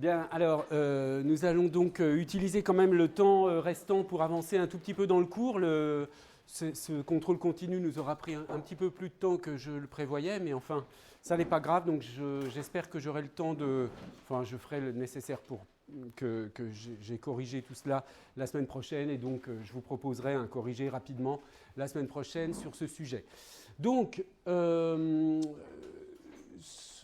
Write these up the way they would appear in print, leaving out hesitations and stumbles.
Bien, alors nous allons donc utiliser quand même le temps restant pour avancer un tout petit peu dans le cours. Ce contrôle continu nous aura pris un petit peu plus de temps que je le prévoyais, mais enfin, ça n'est pas grave, donc j'espère que j'aurai le temps de... Enfin, je ferai le nécessaire pour que j'ai corrigé tout cela la semaine prochaine, et donc je vous proposerai un corrigé rapidement la semaine prochaine sur ce sujet. Donc...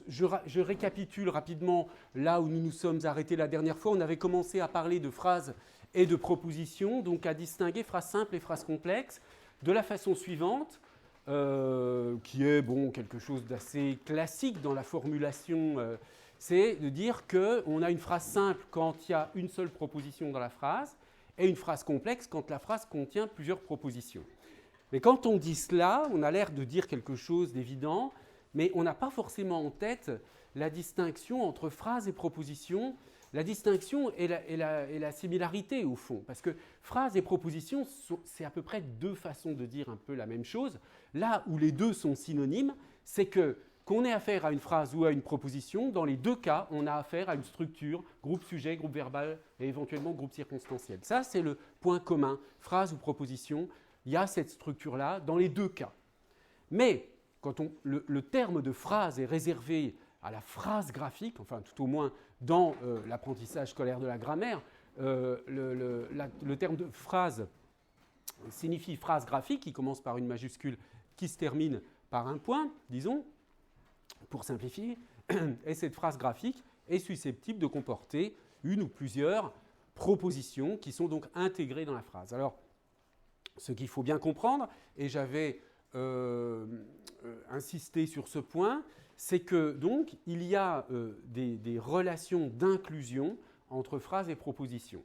Je récapitule rapidement là où nous nous sommes arrêtés la dernière fois. On avait commencé à parler de phrases et de propositions, donc à distinguer phrases simples et phrases complexes de la façon suivante, qui est quelque chose d'assez classique dans la formulation, c'est de dire qu'on a une phrase simple quand il y a une seule proposition dans la phrase et une phrase complexe quand la phrase contient plusieurs propositions. Mais quand on dit cela, on a l'air de dire quelque chose d'évident, mais on n'a pas forcément en tête la distinction entre phrase et proposition, la distinction et la similarité au fond. Parce que phrase et proposition, c'est à peu près deux façons de dire un peu la même chose. Là où les deux sont synonymes, c'est qu'on ait affaire à une phrase ou à une proposition, dans les deux cas, on a affaire à une structure, groupe sujet, groupe verbal et éventuellement groupe circonstanciel. Ça, c'est le point commun, phrase ou proposition. Il y a cette structure-là dans les deux cas. Mais quand le terme de phrase est réservé à la phrase graphique, enfin tout au moins dans l'apprentissage scolaire de la grammaire, le terme de phrase signifie phrase graphique qui commence par une majuscule qui se termine par un point, disons, pour simplifier, et cette phrase graphique est susceptible de comporter une ou plusieurs propositions qui sont donc intégrées dans la phrase. Alors, ce qu'il faut bien comprendre, et j'avais insisté sur ce point, c'est que donc il y a des relations d'inclusion entre phrases et propositions,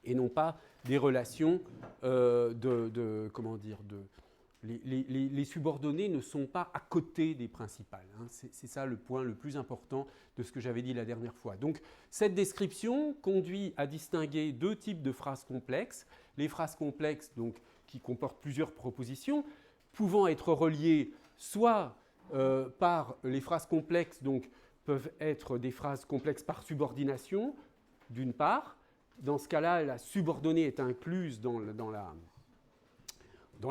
et non pas des relations les subordonnées ne sont pas à côté des principales. Hein. C'est ça le point le plus important de ce que j'avais dit la dernière fois. Donc, cette description conduit à distinguer deux types de phrases complexes. Les phrases complexes, donc, qui comportent plusieurs propositions, pouvant être reliées soit par les phrases complexes, donc peuvent être des phrases complexes par subordination, d'une part. Dans ce cas-là, la subordonnée est incluse dans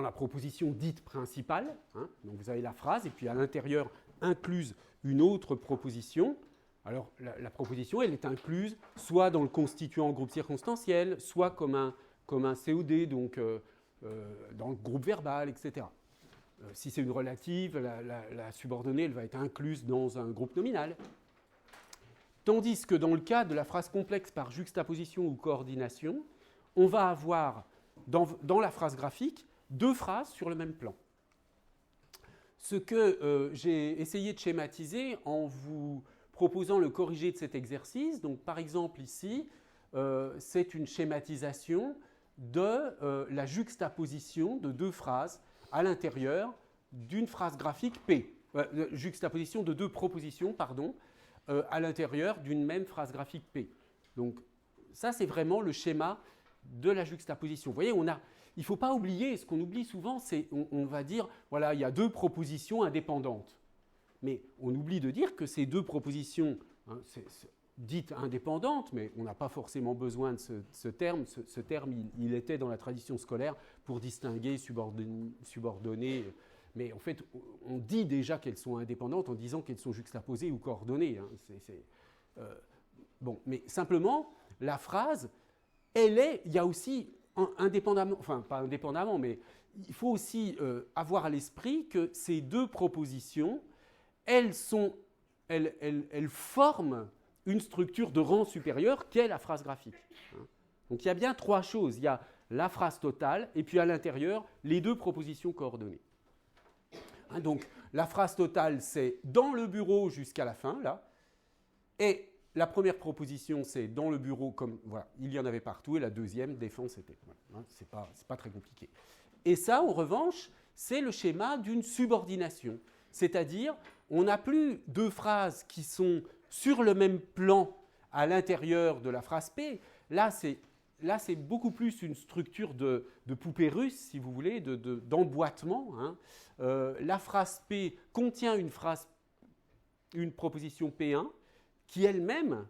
la proposition dite principale. Hein. Donc vous avez la phrase, et puis à l'intérieur, incluse une autre proposition. Alors la proposition, elle est incluse soit dans le constituant groupe circonstanciel, soit comme un COD, donc dans le groupe verbal, etc. Si c'est une relative, la subordonnée, elle va être incluse dans un groupe nominal. Tandis que dans le cas de la phrase complexe par juxtaposition ou coordination, on va avoir dans la phrase graphique deux phrases sur le même plan. Ce que j'ai essayé de schématiser en vous proposant le corrigé de cet exercice, donc par exemple ici, c'est une schématisation de la juxtaposition de deux phrases à l'intérieur d'une phrase graphique P. Juxtaposition de deux propositions, à l'intérieur d'une même phrase graphique P. Donc ça, c'est vraiment le schéma de la juxtaposition. Vous voyez, il ne faut pas oublier, ce qu'on oublie souvent, c'est on va dire, voilà, il y a deux propositions indépendantes. Mais on oublie de dire que ces deux propositions, c'est dites indépendantes, mais on n'a pas forcément besoin de ce terme. Ce terme, il était dans la tradition scolaire pour distinguer subordonnées. Mais en fait, on dit déjà qu'elles sont indépendantes en disant qu'elles sont juxtaposées ou coordonnées. Hein. Bon, mais simplement, la phrase, il y a aussi, indépendamment, enfin pas indépendamment, mais il faut aussi avoir à l'esprit que ces deux propositions, elles forment une structure de rang supérieur qu'est la phrase graphique. Hein. Donc il y a bien trois choses. Il y a la phrase totale et puis à l'intérieur, les deux propositions coordonnées. Hein, donc la phrase totale, c'est dans le bureau jusqu'à la fin, là, et la première proposition, c'est dans le bureau, comme voilà, il y en avait partout, et la deuxième, défense, c'était. Voilà, hein, c'est pas très compliqué. Et ça, en revanche, c'est le schéma d'une subordination. C'est-à-dire, on n'a plus deux phrases qui sont sur le même plan à l'intérieur de la phrase P. Là, c'est beaucoup plus une structure de poupée russe, si vous voulez, d'emboîtement. Hein. La phrase P contient une proposition P1 qui elle-même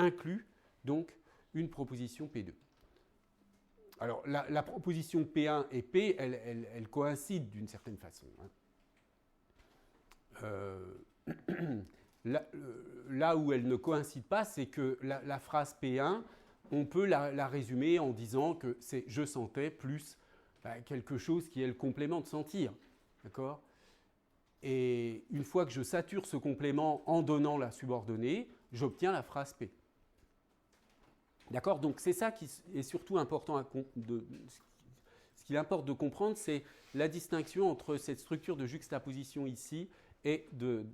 inclut donc une proposition P2. Alors, la proposition P1 et P, elle coïncide d'une certaine façon. Là où elle ne coïncide pas, c'est que la phrase P1, on peut la résumer en disant que c'est « je sentais » plus quelque chose qui est le complément de sentir. D'accord ? Et une fois que je sature ce complément en donnant la subordonnée, j'obtiens la phrase P. D'accord ? Donc c'est ça qui est surtout important ce qu'il importe de comprendre, c'est la distinction entre cette structure de juxtaposition ici et de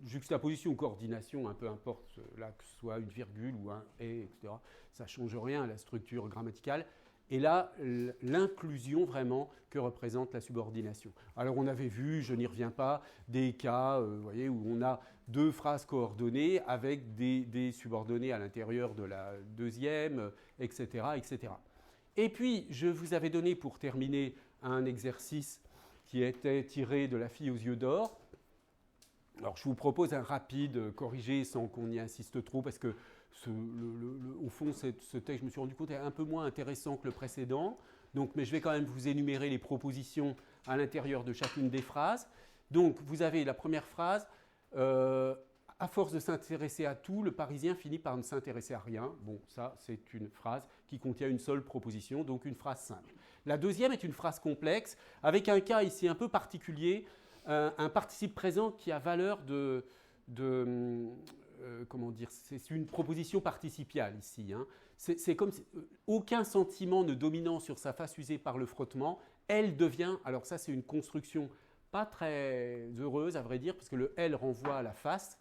juxtaposition ou coordination, peu importe là que ce soit une virgule ou un et, etc. Ça ne change rien à la structure grammaticale. Et là, l'inclusion vraiment que représente la subordination. Alors on avait vu, je n'y reviens pas, des cas voyez, où on a deux phrases coordonnées avec des subordonnées à l'intérieur de la deuxième, etc., etc. Et puis, je vous avais donné pour terminer un exercice qui était tiré de La fille aux yeux d'or. Alors je vous propose un rapide corrigé sans qu'on y insiste trop parce que au fond, ce texte, je me suis rendu compte, est un peu moins intéressant que le précédent. Donc, mais je vais quand même vous énumérer les propositions à l'intérieur de chacune des phrases. Donc, vous avez la première phrase. À force de s'intéresser à tout, le Parisien finit par ne s'intéresser à rien. Bon, ça, c'est une phrase qui contient une seule proposition, donc une phrase simple. La deuxième est une phrase complexe, avec un cas ici un peu particulier, un participe présent qui a valeur comment dire, c'est une proposition participiale ici. C'est comme si, aucun sentiment ne dominant sur sa face usée par le frottement, elle devient, alors ça c'est une construction pas très heureuse à vrai dire, parce que le elle renvoie à la face.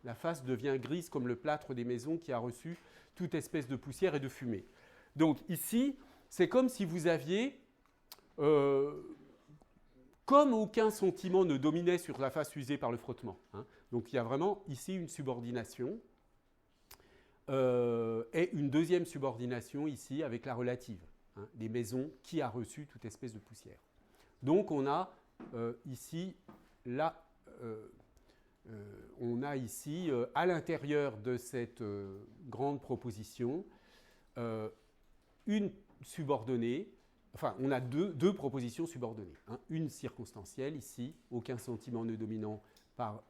La face devient grise comme le plâtre des maisons qui a reçu toute espèce de poussière et de fumée. Donc ici, c'est comme si vous aviez... comme aucun sentiment ne dominait sur la face usée par le frottement. Donc il y a vraiment ici une subordination et une deuxième subordination ici avec la relative, des maisons qui a reçu toute espèce de poussière. Donc on a ici, à l'intérieur de cette grande proposition, une subordonnée. Enfin, on a deux propositions subordonnées. Une circonstancielle, ici, aucun sentiment ne dominant par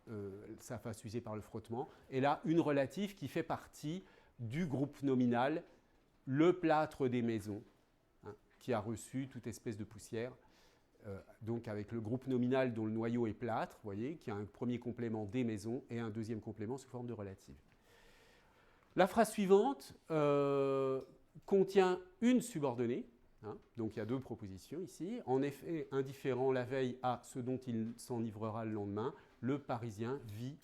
sa face usée par le frottement. Et là, une relative qui fait partie du groupe nominal, le plâtre des maisons, qui a reçu toute espèce de poussière. Donc avec le groupe nominal dont le noyau est plâtre, vous voyez, qui a un premier complément des maisons et un deuxième complément sous forme de relative. La phrase suivante contient une subordonnée. Donc il y a deux propositions ici. En effet, indifférent la veille à ce dont il s'enivrera le lendemain, le Parisien vit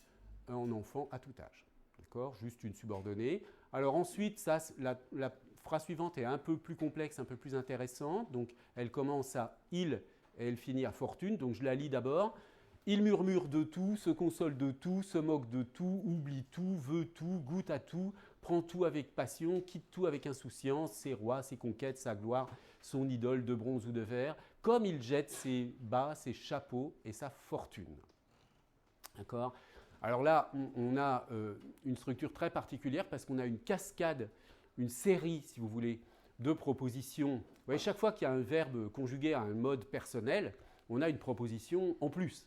en enfant à tout âge. D'accord ? Juste une subordonnée. Alors ensuite, la phrase suivante est un peu plus complexe, un peu plus intéressante. Donc elle commence à « il » et elle finit à « fortune ». Donc je la lis d'abord. Il murmure de tout, se console de tout, se moque de tout, oublie tout, veut tout, goûte à tout, prend tout avec passion, quitte tout avec insouciance, ses rois, ses conquêtes, sa gloire, son idole de bronze ou de verre, comme il jette ses bas, ses chapeaux et sa fortune. D'accord ? Alors là, on a une structure très particulière parce qu'on a une cascade, une série, si vous voulez, de propositions. Vous voyez, chaque fois qu'il y a un verbe conjugué à un mode personnel, on a une proposition en plus.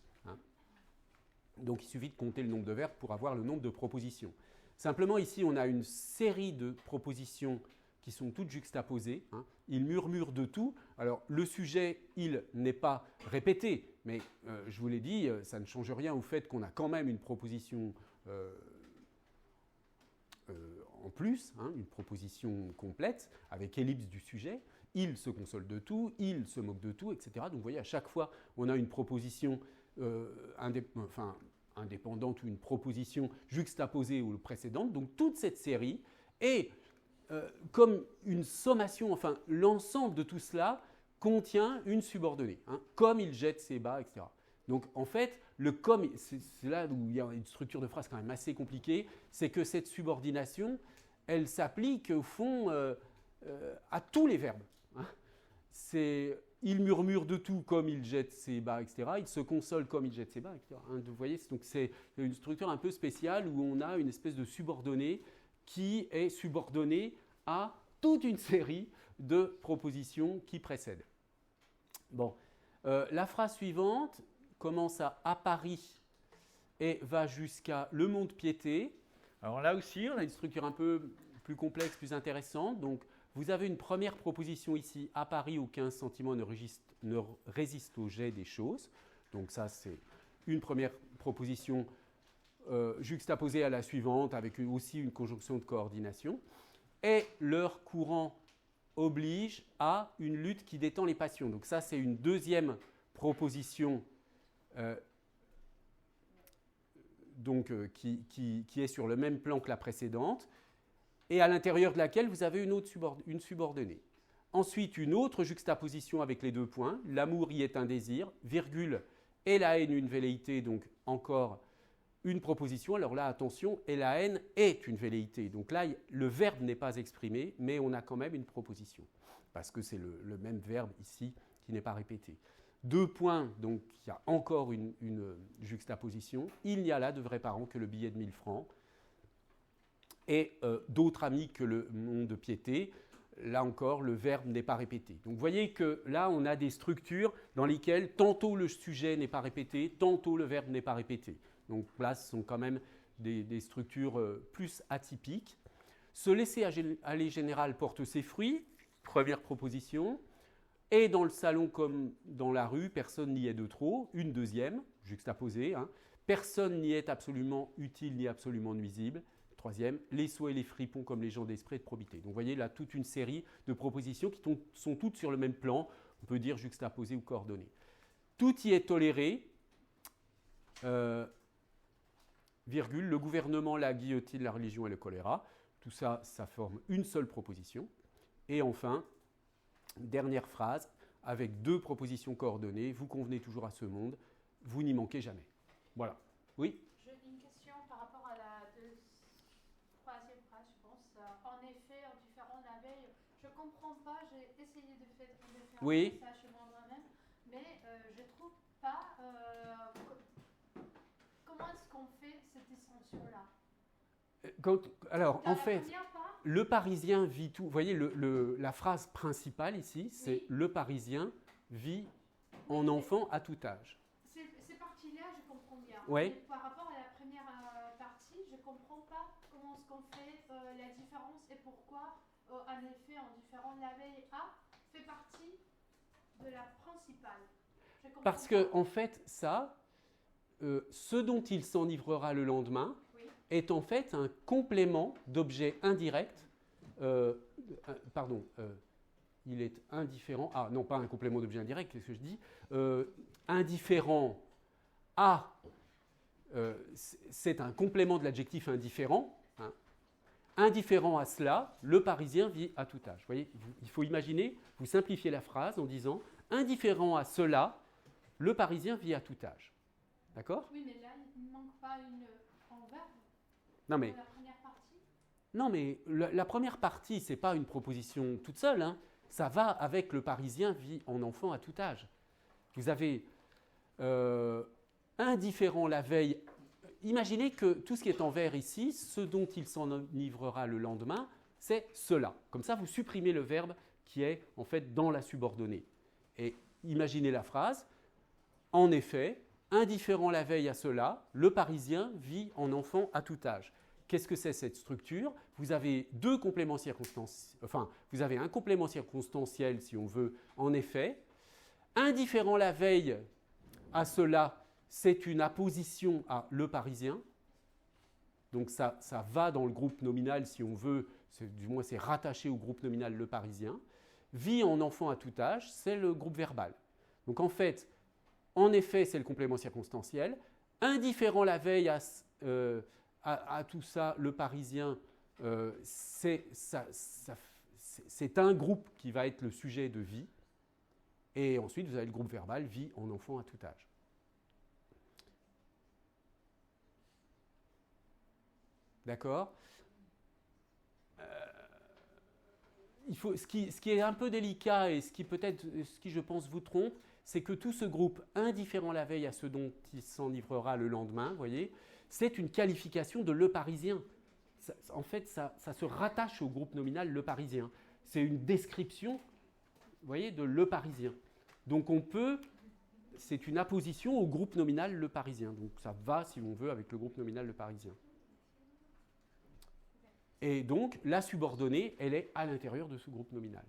Donc il suffit de compter le nombre de verbes pour avoir le nombre de propositions. Simplement ici, on a une série de propositions qui sont toutes juxtaposées. Il murmure de tout. Alors le sujet « il » n'est pas répété, mais je vous l'ai dit, ça ne change rien au fait qu'on a quand même une proposition en plus, une proposition complète avec ellipse du sujet. Il se console de tout, il se moque de tout, etc. Donc vous voyez, à chaque fois, on a une proposition indépendante ou une proposition juxtaposée ou précédente. Donc toute cette série est comme une sommation, enfin l'ensemble de tout cela contient une subordonnée, comme il jette ses bas, etc. Donc en fait, le comme, c'est là où il y a une structure de phrase quand même assez compliquée, c'est que cette subordination, elle s'applique au fond à tous les verbes. C'est il murmure de tout comme il jette ses bas, etc. Il se console comme il jette ses bas, etc. Vous voyez, donc c'est une structure un peu spéciale où on a une espèce de subordonnée qui est subordonné à toute une série de propositions qui précèdent. Bon, la phrase suivante commence à Paris et va jusqu'à Le Mont-de-Piété. Alors là aussi, on a une structure un peu plus complexe, plus intéressante. Donc, vous avez une première proposition ici, à Paris où 15 sentiments ne résistent au jet des choses. Donc ça, c'est une première proposition juxtaposée à la suivante, avec aussi une conjonction de coordination. Et leur courant oblige à une lutte qui détend les passions. Donc ça, c'est une deuxième proposition qui est sur le même plan que la précédente, et à l'intérieur de laquelle vous avez une subordonnée. Ensuite, une autre juxtaposition avec les deux points. L'amour y est un désir, virgule, et la haine une velléité, donc encore une proposition. Alors là, attention, et la haine est une velléité. Donc là, le verbe n'est pas exprimé, mais on a quand même une proposition, parce que c'est le même verbe ici qui n'est pas répété. Deux points, donc il y a encore une juxtaposition. Il n'y a là de vrais parents que le billet de 1000 francs. Et d'autres amis que le Mont-de-Piété. Là encore, le verbe n'est pas répété. Donc vous voyez que là, on a des structures dans lesquelles tantôt le sujet n'est pas répété, tantôt le verbe n'est pas répété. Donc là, ce sont quand même des structures plus atypiques. Se laisser aller général porte ses fruits, première proposition. Et dans le salon comme dans la rue, personne n'y est de trop, une deuxième, juxtaposée. Personne n'y est absolument utile ni absolument nuisible. Troisième, les sots et les fripons comme les gens d'esprit et de probité. Donc vous voyez là toute une série de propositions qui sont toutes sur le même plan, on peut dire juxtaposées ou coordonnées. Tout y est toléré, virgule, le gouvernement, la guillotine, la religion et le choléra. Tout ça, ça forme une seule proposition. Et enfin, dernière phrase, avec deux propositions coordonnées, vous convenez toujours à ce monde, vous n'y manquez jamais. Voilà. Oui ? J'ai une question par rapport à la troisième phrase, je pense. En effet, en différent la veille, je ne comprends pas, j'ai essayé de faire oui. ça chez moi-même, mais je ne trouve pas comment est-ce qu'on fait cette distinction-là. Alors, en fait, le Parisien vit tout. Vous voyez, la phrase principale ici, c'est oui. Le Parisien vit en enfant à tout âge. Ces parties-là, je comprends bien. Ouais. Mais par rapport à la première partie, je ne comprends pas comment est-ce qu'on fait la différence et pourquoi, en effet, en différent, la veille A fait partie de la principale. Parce que, en fait, ça, ce dont il s'enivrera le lendemain, oui. Est en fait un complément d'objet indirect. Il est indifférent. Ah, non, pas un complément d'objet indirect, qu'est-ce que je dis indifférent à. C'est un complément de l'adjectif indifférent. Indifférent à cela, le Parisien vit à tout âge. Vous voyez, il faut imaginer, vous simplifiez la phrase en disant indifférent à cela, le Parisien vit à tout âge. D'accord ? Oui, mais là, il ne manque pas en verbe. Non, mais, la première partie. Non, mais la première partie, ce n'est pas une proposition toute seule. Hein. Ça va avec le Parisien vit en enfant à tout âge. Vous avez indifférent la veille. Imaginez que tout ce qui est en vert ici, ce dont il s'enivrera le lendemain, c'est cela. Comme ça, vous supprimez le verbe qui est en fait dans la subordonnée. Et imaginez la phrase. En effet, indifférent la veille à cela, le Parisien vit en enfant à tout âge. Qu'est-ce que c'est cette structure ? Vous avez deux compléments circonstanciels, enfin, vous avez un complément circonstanciel, si on veut, en effet. Indifférent la veille à cela, c'est une apposition à le Parisien. Donc ça va dans le groupe nominal, si on veut, du moins c'est rattaché au groupe nominal le Parisien. Vit en enfant à tout âge, c'est le groupe verbal. Donc en fait, en effet, c'est le complément circonstanciel. Indifférent la veille à tout ça, le Parisien, c'est un groupe qui va être le sujet de vie. Et ensuite, vous avez le groupe verbal, vit en enfant à tout âge. D'accord ? Ce qui est un peu délicat et ce qui je pense vous trompe, c'est que tout ce groupe indifférent la veille à ce dont il s'enivrera le lendemain, voyez, c'est une qualification de le Parisien. en fait, ça se rattache au groupe nominal le parisien. C'est une description, vous voyez, de le parisien. Donc c'est une apposition au groupe nominal le parisien. Donc ça va, si on veut, avec le groupe nominal le parisien. Et donc, la subordonnée, elle est à l'intérieur de ce groupe nominal.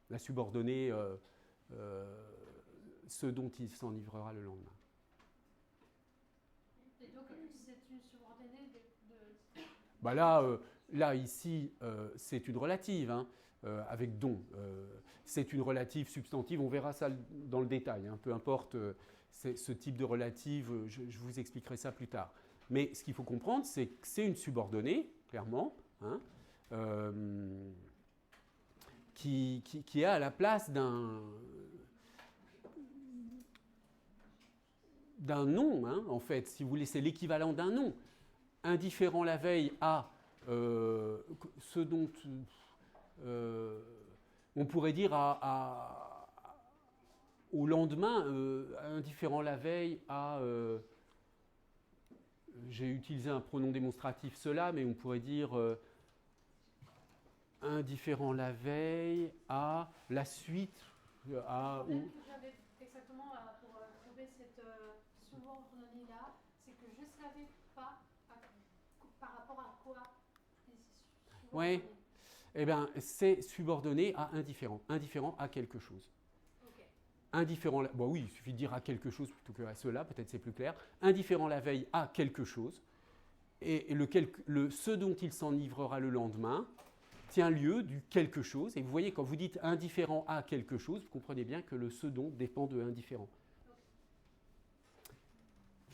La subordonnée, ce dont il s'enivrera le lendemain. Et donc, c'est une subordonnée de... Bah là, ici, c'est une relative, hein, avec don. C'est une relative substantive, on verra ça dans le détail, hein, peu importe ce type de relative, je vous expliquerai ça plus tard. Mais ce qu'il faut comprendre, c'est que c'est une subordonnée, clairement, hein, qui est à la place d'un nom, hein, en fait, si vous voulez, c'est l'équivalent d'un nom. Indifférent la veille à ce dont on pourrait dire au lendemain, indifférent la veille à... j'ai utilisé un pronom démonstratif cela, mais on pourrait dire indifférent la veille à la suite. À, Le problème que j'avais exactement pour trouver cette subordonnée-là, c'est que je ne savais pas par rapport à quoi. Oui, eh bien, c'est subordonné à indifférent. Indifférent à quelque chose. Okay. Indifférent, bon oui, il suffit de dire à quelque chose plutôt qu'à cela, peut-être c'est plus clair. Indifférent la veille à quelque chose, et ce dont il s'enivrera le lendemain tient lieu du quelque chose. Et vous voyez, quand vous dites indifférent à quelque chose, vous comprenez bien que le ce dont dépend de indifférent.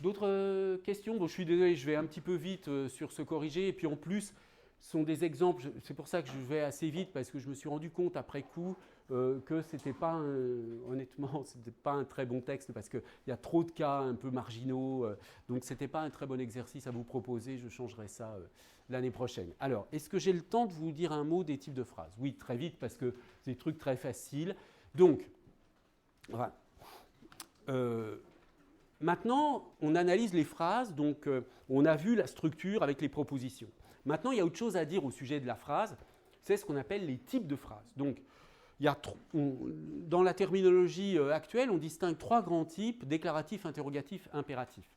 D'autres questions? Bon, je suis désolé, je vais un petit peu vite sur ce corrigé, et puis en plus, ce sont des exemples, c'est pour ça que je vais assez vite, parce que je me suis rendu compte après coup que c'était pas, honnêtement, c'était pas un très bon texte, parce qu'il y a trop de cas un peu marginaux, donc c'était pas un très bon exercice à vous proposer, je changerai ça l'année prochaine. Alors, est-ce que j'ai le temps de vous dire un mot des types de phrases? Oui, très vite, parce que c'est des trucs très faciles. Donc, voilà. Maintenant, on analyse les phrases, donc on a vu la structure avec les propositions. Maintenant, il y a autre chose à dire au sujet de la phrase, c'est ce qu'on appelle les types de phrases. Donc, dans la terminologie actuelle, on distingue trois grands types, déclaratif, interrogatif, impératif.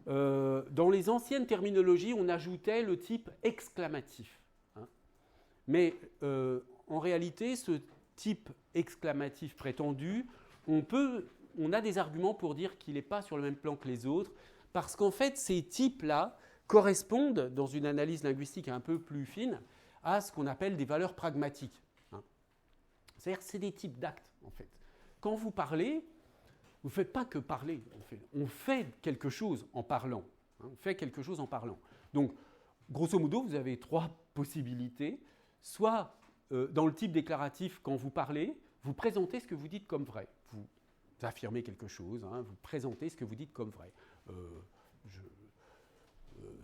Dans les anciennes terminologies, on ajoutait le type exclamatif. Hein. Mais en réalité, ce type exclamatif prétendu, on a des arguments pour dire qu'il n'est pas sur le même plan que les autres, parce qu'en fait, ces types-là correspondent, dans une analyse linguistique un peu plus fine, à ce qu'on appelle des valeurs pragmatiques. Hein. C'est-à-dire que c'est des types d'actes, en fait. Quand vous parlez, vous ne faites pas que parler. On fait quelque chose en parlant. Hein, on fait quelque chose en parlant. Donc, grosso modo, vous avez trois possibilités. Soit, dans le type déclaratif, quand vous parlez, vous présentez ce que vous dites comme vrai. Vous affirmez quelque chose, hein, vous présentez ce que vous dites comme vrai.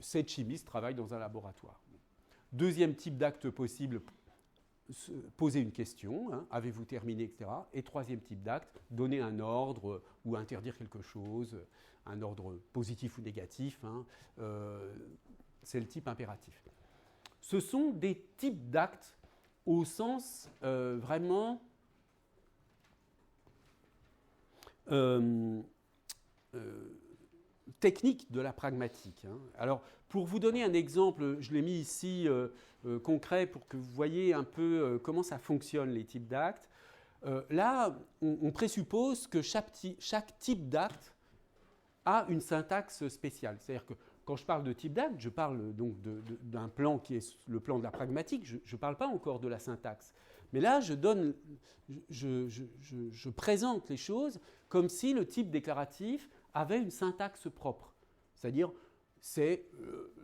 Cette chimiste travaille dans un laboratoire. Deuxième type d'acte possible, poser une question, hein, avez-vous terminé, etc. Et troisième type d'acte, donner un ordre ou interdire quelque chose, un ordre positif ou négatif, hein, c'est le type impératif. Ce sont des types d'actes au sens vraiment technique de la pragmatique. Hein. Alors, pour vous donner un exemple, je l'ai mis ici concret pour que vous voyez un peu comment ça fonctionne, les types d'actes. Là, on présuppose que chaque type d'acte a une syntaxe spéciale. C'est-à-dire que quand je parle de type d'acte, je parle donc d'un plan qui est le plan de la pragmatique, je ne parle pas encore de la syntaxe. Mais là, je présente les choses comme si le type déclaratif avait une syntaxe propre. C'est-à-dire, c'est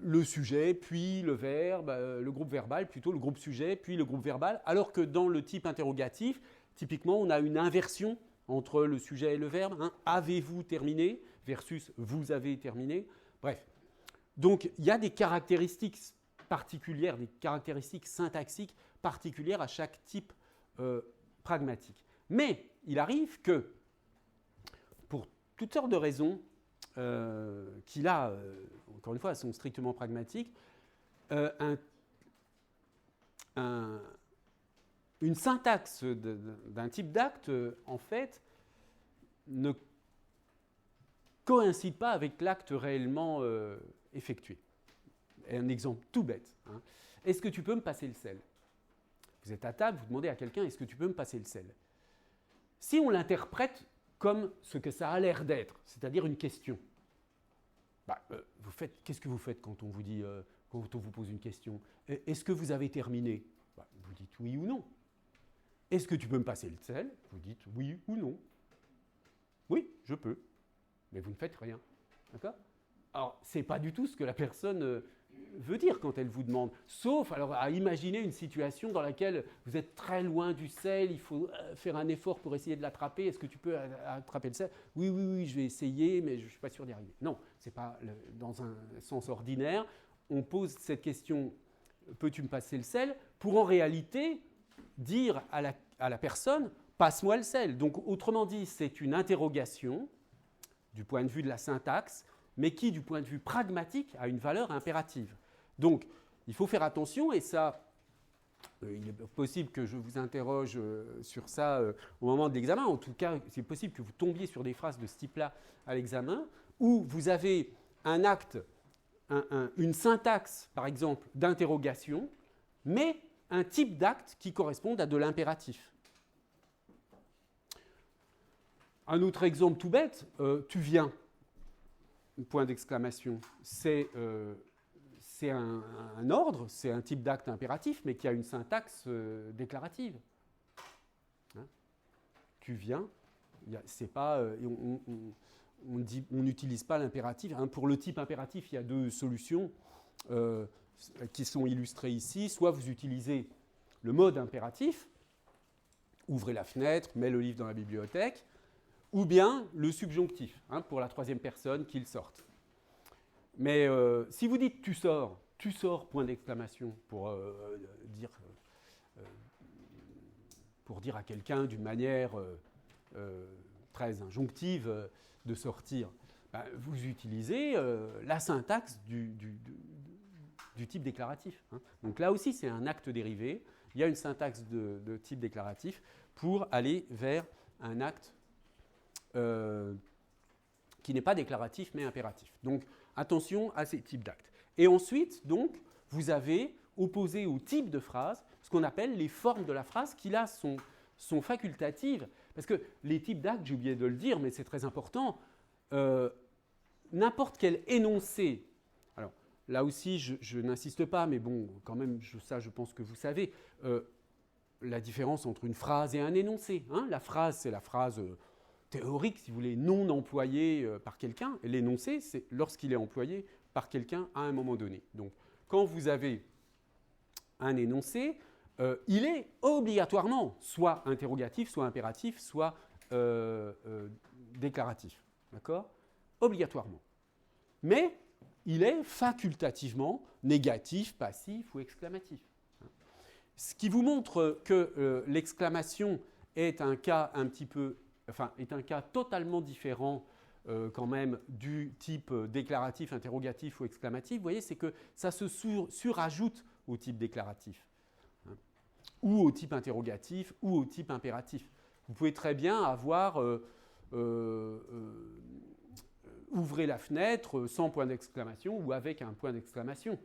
le sujet, puis le verbe, le groupe verbal, plutôt le groupe sujet, puis le groupe verbal, alors que dans le type interrogatif, typiquement, on a une inversion entre le sujet et le verbe. Hein. Avez-vous terminé versus vous avez terminé. Bref. Donc, il y a des caractéristiques particulières, des caractéristiques syntaxiques particulières à chaque type pragmatique. Mais il arrive que, pour toutes sortes de raisons, qui là, encore une fois, sont strictement pragmatiques, une syntaxe d'un type d'acte, en fait, ne coïncide pas avec l'acte réellement effectué. Un exemple tout bête. Hein. Est-ce que tu peux me passer le sel ? Vous êtes à table, vous demandez à quelqu'un, est-ce que tu peux me passer le sel ? Si on l'interprète comme ce que ça a l'air d'être, c'est-à-dire une question, qu'est-ce que vous faites quand on vous dit, quand on vous pose une question ? Est-ce que vous avez terminé ? Vous dites oui ou non. Est-ce que tu peux me passer le sel ? Vous dites oui ou non. Oui, je peux. Mais vous ne faites rien. D'accord ? Alors, ce n'est pas du tout ce que la personne veut dire quand elle vous demande. Sauf, alors, à imaginer une situation dans laquelle vous êtes très loin du sel, il faut faire un effort pour essayer de l'attraper. Est-ce que tu peux attraper le sel ? Oui, je vais essayer, mais je ne suis pas sûr d'y arriver. Non, ce n'est pas dans un sens ordinaire. On pose cette question, peux-tu me passer le sel ? Pour en réalité dire à la personne, passe-moi le sel. Donc, autrement dit, c'est une interrogation du point de vue de la syntaxe, mais qui, du point de vue pragmatique, a une valeur impérative. Donc, il faut faire attention, et ça, il est possible que je vous interroge sur ça au moment de l'examen. En tout cas, c'est possible que vous tombiez sur des phrases de ce type-là à l'examen, où vous avez un acte, une syntaxe, par exemple, d'interrogation, mais un type d'acte qui corresponde à de l'impératif. Un autre exemple tout bête, tu viens, point d'exclamation, c'est un ordre, c'est un type d'acte impératif, mais qui a une syntaxe déclarative. Hein ? Tu viens, c'est pas, on n'utilise pas l'impératif. Hein. Pour le type impératif, il y a deux solutions qui sont illustrées ici. Soit vous utilisez le mode impératif, ouvrez la fenêtre, mets le livre dans la bibliothèque, ou bien le subjonctif, hein, pour la troisième personne, qu'il sorte. Mais si vous dites tu sors, point d'exclamation, pour dire à quelqu'un d'une manière très injonctive de sortir, vous utilisez la syntaxe du type déclaratif. Hein. Donc là aussi, c'est un acte dérivé. Il y a une syntaxe de type déclaratif pour aller vers un acte qui n'est pas déclaratif mais impératif. Donc attention à ces types d'actes. Et ensuite, donc, vous avez opposé au type de phrase ce qu'on appelle les formes de la phrase qui là sont facultatives. Parce que les types d'actes, j'ai oublié de le dire, mais c'est très important, n'importe quel énoncé. Alors là aussi, je n'insiste pas, mais bon, quand même, ça je pense que vous savez, la différence entre une phrase et un énoncé. Hein. La phrase, c'est la phrase théorique, si vous voulez, non employé par quelqu'un. Et l'énoncé, c'est lorsqu'il est employé par quelqu'un à un moment donné. Donc, quand vous avez un énoncé, il est obligatoirement soit interrogatif, soit impératif, soit déclaratif. D'accord ? Obligatoirement. Mais il est facultativement négatif, passif ou exclamatif. Ce qui vous montre que l'exclamation est un cas est un cas totalement différent quand même du type déclaratif, interrogatif ou exclamatif. Vous voyez, c'est que ça se surajoute au type déclaratif, hein, ou au type interrogatif, ou au type impératif. Vous pouvez très bien avoir ouvrez la fenêtre sans point d'exclamation ou avec un point d'exclamation.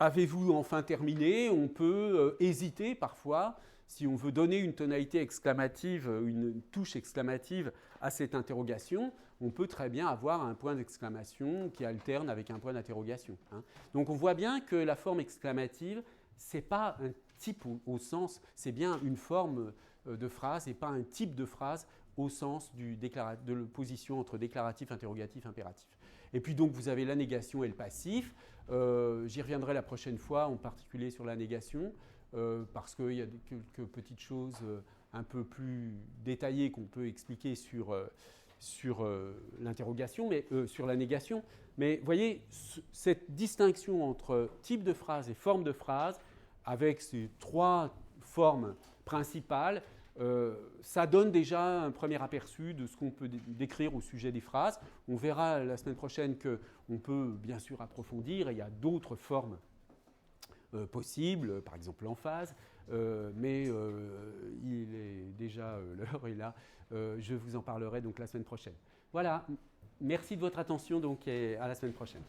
Avez-vous enfin terminé ? On peut hésiter parfois. Si on veut donner une tonalité exclamative, une touche exclamative à cette interrogation, on peut très bien avoir un point d'exclamation qui alterne avec un point d'interrogation. Hein. Donc on voit bien que la forme exclamative, ce n'est pas un type au sens, c'est bien une forme de phrase et pas un type de phrase au sens de l'opposition entre déclaratif, interrogatif, impératif. Et puis donc vous avez la négation et le passif. J'y reviendrai la prochaine fois, en particulier sur la négation. Parce qu'il y a quelques petites choses un peu plus détaillées qu'on peut expliquer sur l'interrogation, mais sur la négation. Mais vous voyez, cette distinction entre type de phrase et forme de phrase, avec ces trois formes principales, Ça donne déjà un premier aperçu de ce qu'on peut décrire au sujet des phrases. On verra la semaine prochaine qu'on peut bien sûr approfondir, et il y a d'autres formes possibles, par exemple l'emphase, mais il est déjà l'heure est là. Je vous en parlerai donc la semaine prochaine. Voilà, merci de votre attention donc, et à la semaine prochaine.